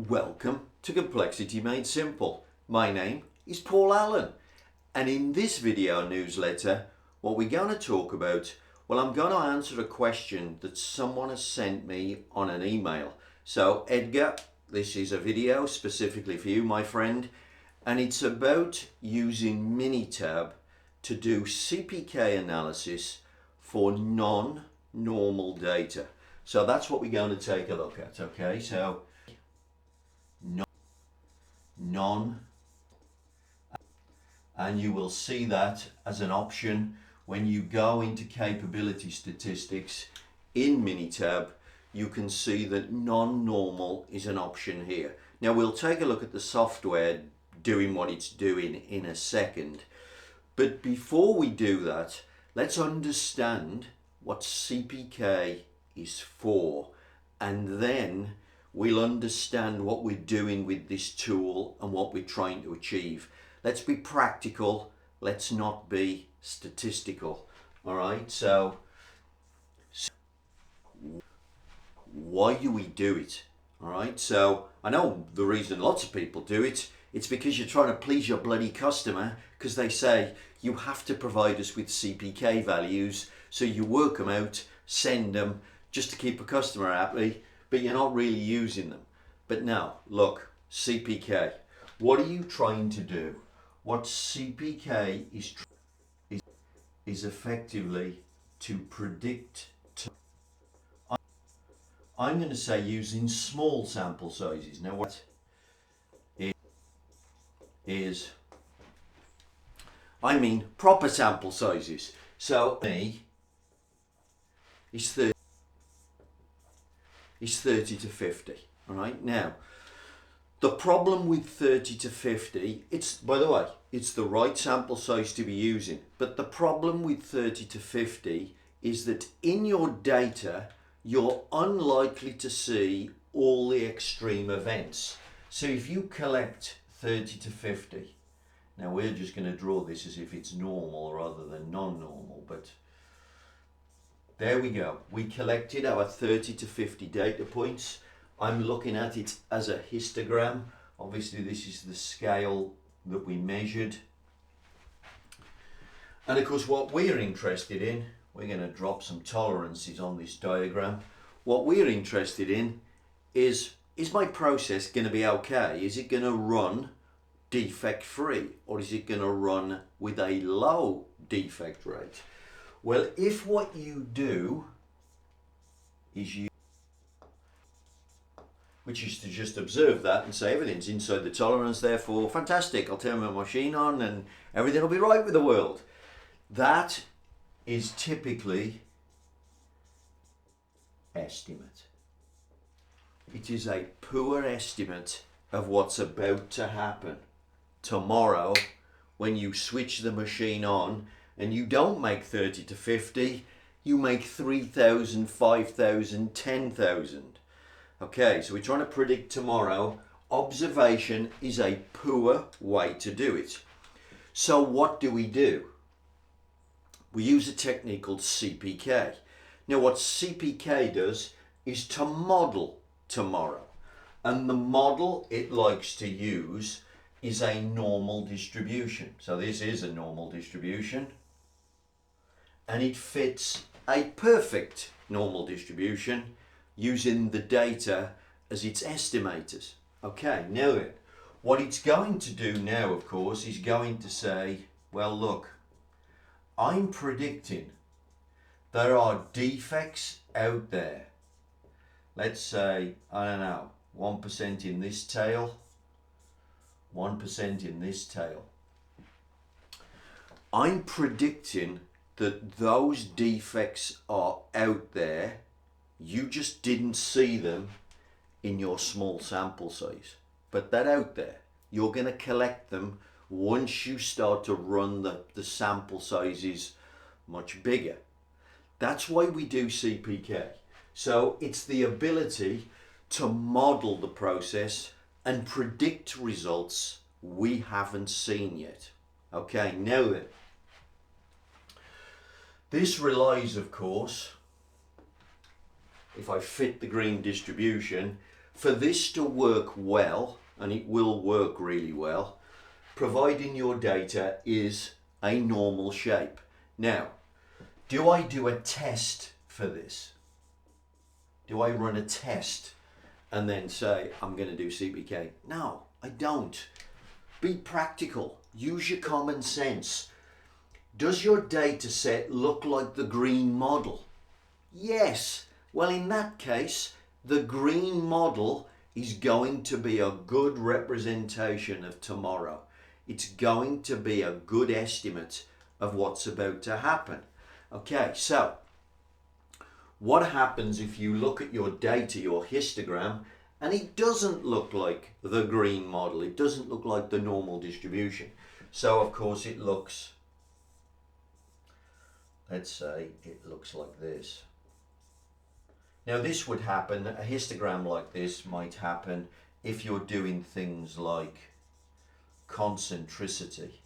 Welcome to Complexity Made Simple. My name is Paul Allen, and in this video newsletter what we're going to talk about, well, I'm going to answer a question that someone has sent me on an email. So Edgar, this is a video specifically for you, my friend, and it's about using Minitab to do CPK analysis for non-normal data. So that's what we're going to take a look at, okay? So and you will see that as an option when you go into capability statistics in Minitab. You can see that non-normal is an option here. Now we'll take a look at the software doing what it's doing in a second, but before we do that, let's understand what CPK is for, and then we'll understand what we're doing with this tool and what we're trying to achieve. Let's be practical, let's not be statistical. All right, so why do we do it? All right, so I know the reason lots of people do it, it's because you're trying to please your bloody customer, because they say you have to provide us with CPK values, so you work them out, send them just to keep a customer happy, but you're not really using them. But now, look, CPK, what are you trying to do? What CPK is effectively to predict. I'm going to say using small sample sizes. Now what is, I mean proper sample sizes. So me is 30 to 50. All right, now the problem with 30 to 50, it's, by the way, it's the right sample size to be using, but the problem with 30 to 50 is that in your data you're unlikely to see all the extreme events. So if you collect 30 to 50, now we're just going to draw this as if it's normal rather than non-normal, but there we go. We collected our 30 to 50 data points. I'm looking at it as a histogram. Obviously this is the scale that we measured. And of course what we're interested in, we're going to drop some tolerances on this diagram. What we're interested in is my process going to be okay? Is it going to run defect free, or is it going to run with a low defect rate? Well, if what you do is which is to just observe that and say everything's inside the tolerance, therefore fantastic, I'll turn my machine on and everything will be right with the world. That is typically estimate. It is a poor estimate of what's about to happen tomorrow when you switch the machine on and you don't make 30 to 50, you make 3,000, 5,000, 10,000. Okay, so we're trying to predict tomorrow. Observation is a poor way to do it. So what do? We use a technique called CPK. Now what CPK does is to model tomorrow. And the model it likes to use is a normal distribution. So this is a normal distribution. And it fits a perfect normal distribution using the data as its estimators. Okay, now then, what it's going to do now, of course, is going to say, well, look, I'm predicting there are defects out there. Let's say, I don't know, 1% in this tail, 1% in this tail. I'm predicting that those defects are out there. You just didn't see them in your small sample size, but they're out there. You're going to collect them once you start to run the sample sizes much bigger. That's why we do CPK. So it's the ability to model the process and predict results we haven't seen yet. Okay, now then, this relies, of course, if I fit the green distribution, For this to work well, and it will work really well, providing your data is a normal shape. Now, do I do a test for this? Do I run a test and then say, I'm going to do CPK? No, I don't. Be practical. Use your common sense. Does your data set look like the green model? Yes. Well, in that case, the green model is going to be a good representation of tomorrow. It's going to be a good estimate of what's about to happen. Okay, so what happens if you look at your data, your histogram, and it doesn't look like the green model? It doesn't look like the normal distribution. So of course it looks, let's say it looks like this. Now this would happen, a histogram like this might happen if you're doing things like concentricity.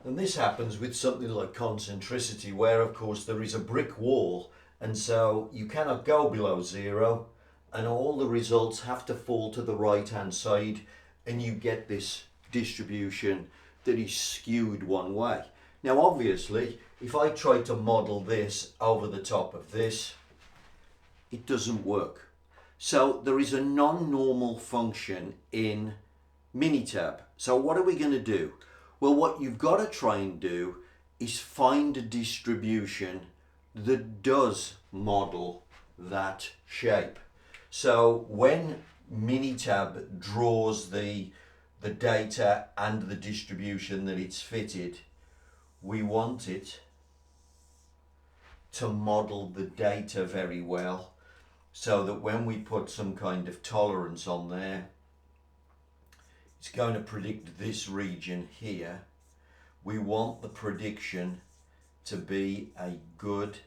And this happens with something like concentricity, where of course there is a brick wall, and so you cannot go below 0, and all the results have to fall to the right hand side, and you get this distribution that is skewed one way. Now obviously, if I try to model this over the top of this, it doesn't work. So there is a non-normal function in Minitab. So what are we going to do? Well, what you've got to try and do is find a distribution that does model that shape. So when Minitab draws the data and the distribution that it's fitted, we want it to model the data very well, so that when we put some kind of tolerance on there, it's going to predict this region here. We want the prediction to be a good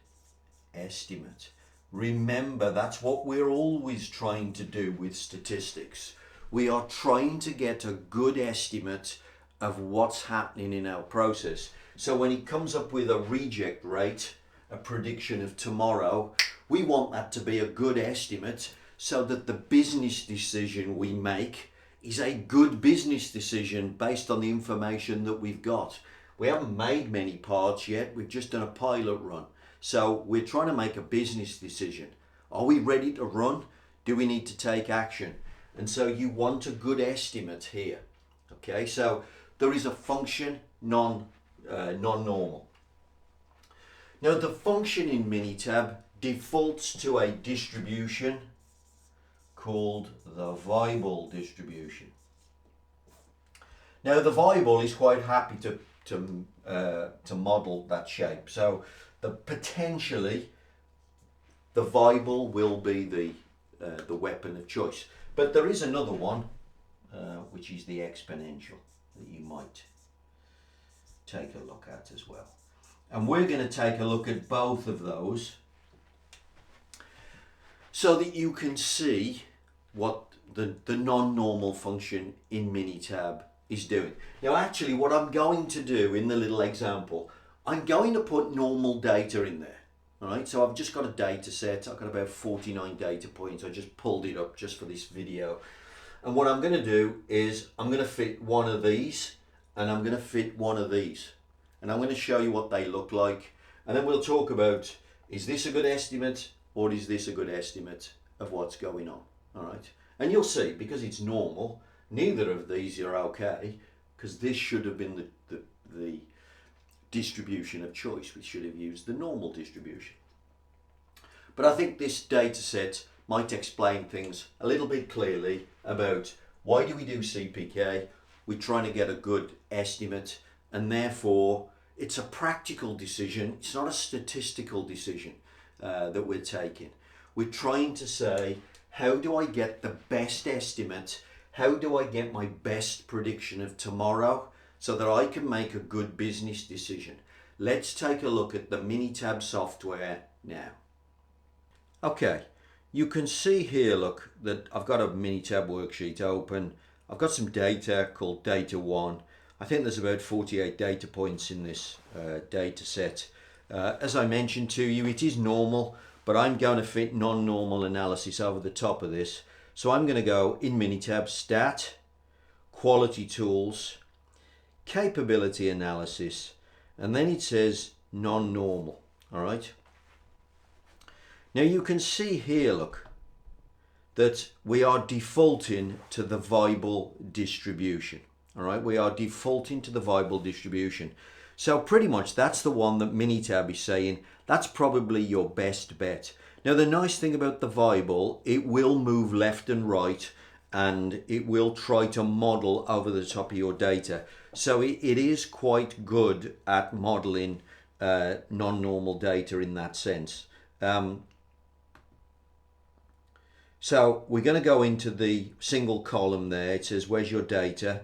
estimate. Remember, that's what we're always trying to do with statistics. We are trying to get a good estimate of what's happening in our process. So when it comes up with a reject rate, a prediction of tomorrow, we want that to be a good estimate so that the business decision we make is a good business decision based on the information that we've got. We haven't made many parts yet, we've just done a pilot run. So we're trying to make a business decision. Are we ready to run? Do we need to take action? And so you want a good estimate here. Okay, so there is a function non-normal. Now the function in Minitab defaults to a distribution called the Weibull distribution. Now the Weibull is quite happy to model that shape. So potentially the Weibull will be the weapon of choice. But there is another one, which is the Exponential, that you might take a look at as well. And we're going to take a look at both of those so that you can see what the non-normal function in Minitab is doing. Now actually what I'm going to do in the little example, I'm going to put normal data in there. Alright, so I've just got a data set. I've got about 49 data points. I just pulled it up just for this video. And what I'm going to do is I'm going to fit one of these and I'm going to fit one of these. And I'm going to show you what they look like. And then we'll talk about, is this a good estimate or is this a good estimate of what's going on? Alright, and you'll see, because it's normal, neither of these are okay, because this should have been the distribution of choice. We should have used the normal distribution. But I think this data set might explain things a little bit clearly about why do we do CPK. We're trying to get a good estimate, and therefore it's a practical decision. It's not a statistical decision that we're taking. We're trying to say, how do I get the best estimate? How do I get my best prediction of tomorrow so that I can make a good business decision? Let's take a look at the Minitab software now. Okay, you can see here, look, that I've got a Minitab worksheet open. I've got some data called data 1. I think there's about 48 data points in this data set. As I mentioned to you, it is normal, but I'm going to fit non-normal analysis over the top of this. So I'm going to go in Minitab, Stat, Quality Tools, Capability Analysis, and then it says non-normal. All right. Now you can see here, look, that we are defaulting to the Weibull distribution. All right, we are defaulting to the Weibull distribution. So pretty much that's the one that Minitab is saying that's probably your best bet. Now the nice thing about the Weibull, it will move left and right and it will try to model over the top of your data. So it is quite good at modeling non-normal data in that sense. So we're going to go into the single column there. It says, where's your data?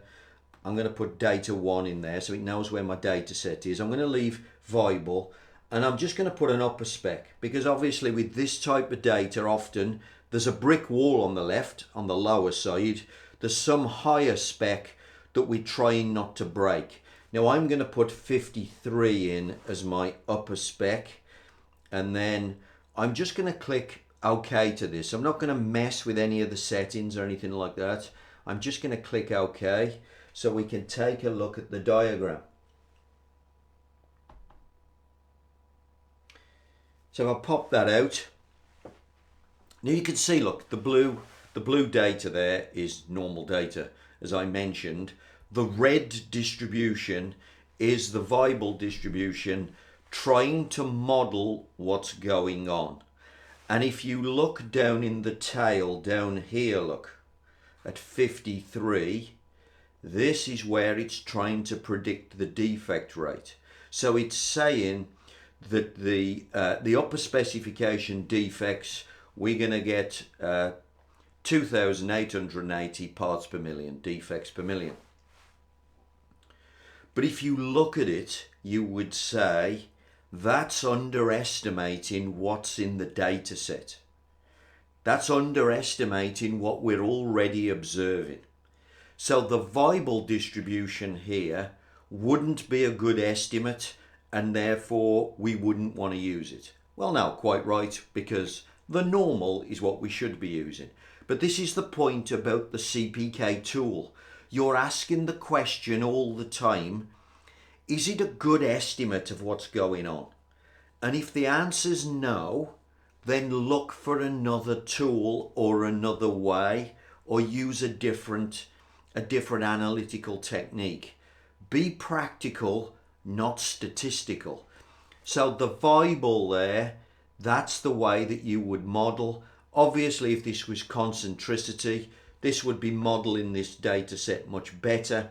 I'm going to put data 1 in there so it knows where my data set is. I'm going to leave Weibull and I'm just going to put an upper spec because obviously with this type of data often there's a brick wall on the left, on the lower side. There's some higher spec that we're trying not to break. Now I'm going to put 53 in as my upper spec and then I'm just going to click OK to this. I'm not going to mess with any of the settings or anything like that. I'm just going to click OK so we can take a look at the diagram. So I'll pop that out. Now you can see, look, the blue data there is normal data, as I mentioned. The red distribution is the Weibull distribution trying to model what's going on. And if you look down in the tail down here, look, at 53, this is where it's trying to predict the defect rate. So it's saying that the upper specification defects, we're going to get 2,880 parts per million, defects per million. But if you look at it, you would say that's underestimating what's in the data set. That's underestimating what we're already observing. So the Weibull distribution here wouldn't be a good estimate and therefore we wouldn't want to use it. Well, no, quite right, because the normal is what we should be using. But this is the point about the CPK tool. You're asking the question all the time, is it a good estimate of what's going on? And if the answer's no, then look for another tool or another way, or use a different analytical technique. Be practical, not statistical. So the Weibull there, that's the way that you would model. Obviously, if this was concentricity, this would be modeling this data set much better.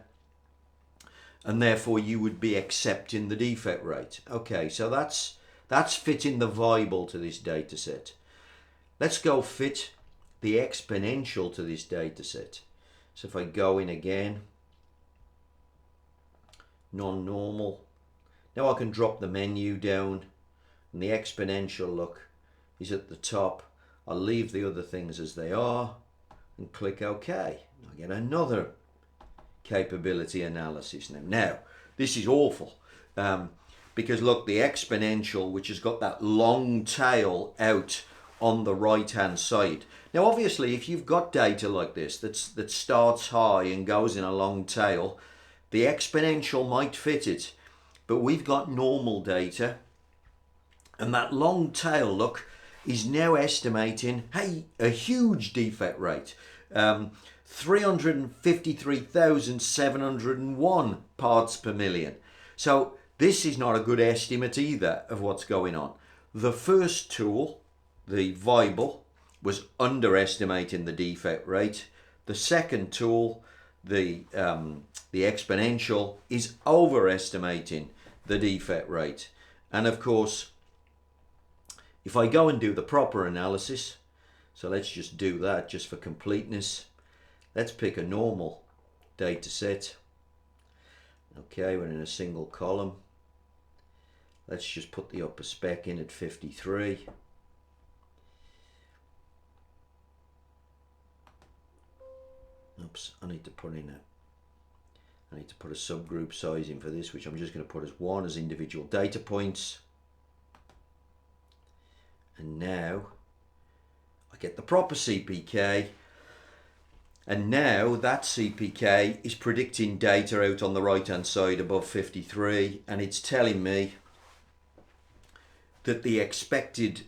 And therefore you would be accepting the defect rate. Okay, so that's fitting the Weibull to this data set. Let's go fit the exponential to this data set. So if I go in again, non-normal. Now I can drop the menu down and the exponential, look, is at the top. I'll leave the other things as they are and click OK. I get another capability analysis now. Now, this is awful because look, the exponential, which has got that long tail out on the right hand side. Now obviously if you've got data like this that starts high and goes in a long tail, the exponential might fit it, but we've got normal data and that long tail, look, is now estimating, hey, a huge defect rate. 353,701 parts per million. So this is not a good estimate either of what's going on. The first tool, the Weibull, was underestimating the defect rate. The second tool, the exponential, is overestimating the defect rate. And of course, if I go and do the proper analysis, so let's just do that just for completeness. Let's pick a normal data set. Okay, we're in a single column. Let's just put the upper spec in at 53. Oops, I need to put a subgroup size in for this, which I'm just going to put as 1 as individual data points. And now I get the proper CPK. And now that CPK is predicting data out on the right hand side above 53, and it's telling me that the expected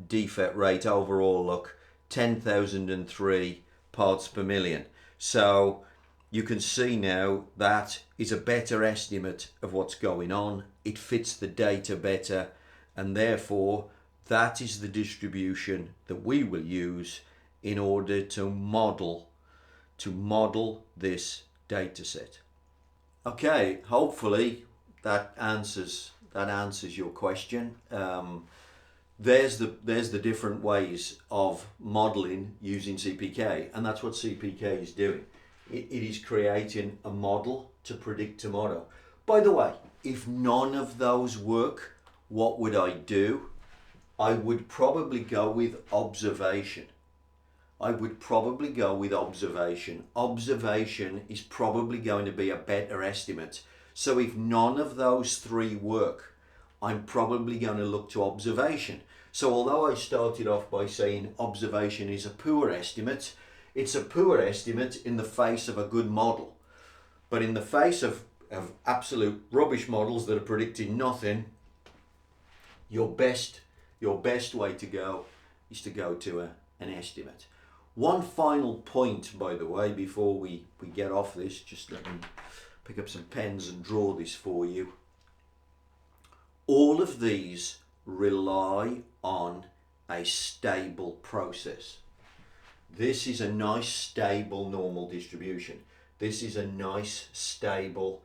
defect rate overall, look, 10,003 parts per million. So you can see now that is a better estimate of what's going on. It fits the data better, and therefore that is the distribution that we will use in order to model this data set. Okay, hopefully that answers your question. There's the different ways of modeling using CPK, and that's what CPK is doing. It is creating a model to predict tomorrow. By the way, if none of those work, what would I do? I would probably go with observation. Observation is probably going to be a better estimate. So if none of those three work, I'm probably going to look to observation. So although I started off by saying observation is a poor estimate, it's a poor estimate in the face of a good model. But in the face of absolute rubbish models that are predicting nothing, your best way to go is to go to an estimate. One final point, by the way, before we get off this, just let me pick up some pens and draw this for you. All of these rely on a stable process. This is a nice stable normal distribution. This is a nice stable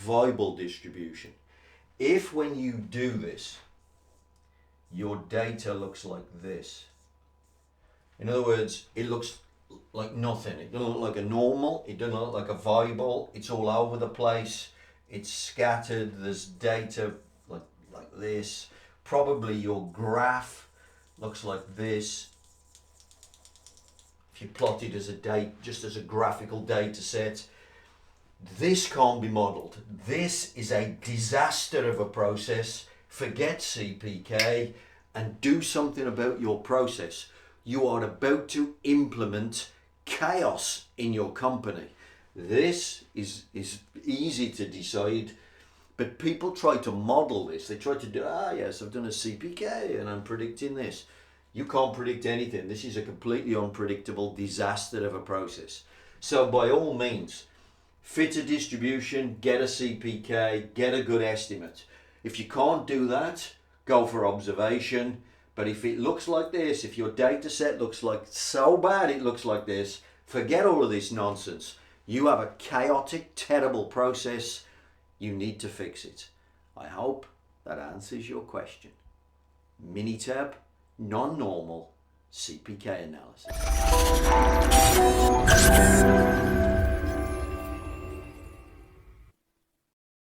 Weibull distribution. If when you do this, your data looks like this. In other words, it looks like nothing. It doesn't look like a normal. It doesn't look like a Weibull. It's all over the place. It's scattered. There's data like this. Probably your graph looks like this. If you plot it as just as a graphical data set, this can't be modeled. This is a disaster of a process. Forget CPK and do something about your process. You are about to implement chaos in your company. This is easy to decide, but people try to model this. They try to do, yes, I've done a CPK and I'm predicting this. You can't predict anything. This is a completely unpredictable disaster of a process. So by all means, fit a distribution, get a CPK, get a good estimate. If you can't do that, go for observation. But if it looks like this, if your data set looks like so bad it looks like this, forget all of this nonsense. You have a chaotic, terrible process. You need to fix it. I hope that answers your question. Minitab, non-normal CPK analysis.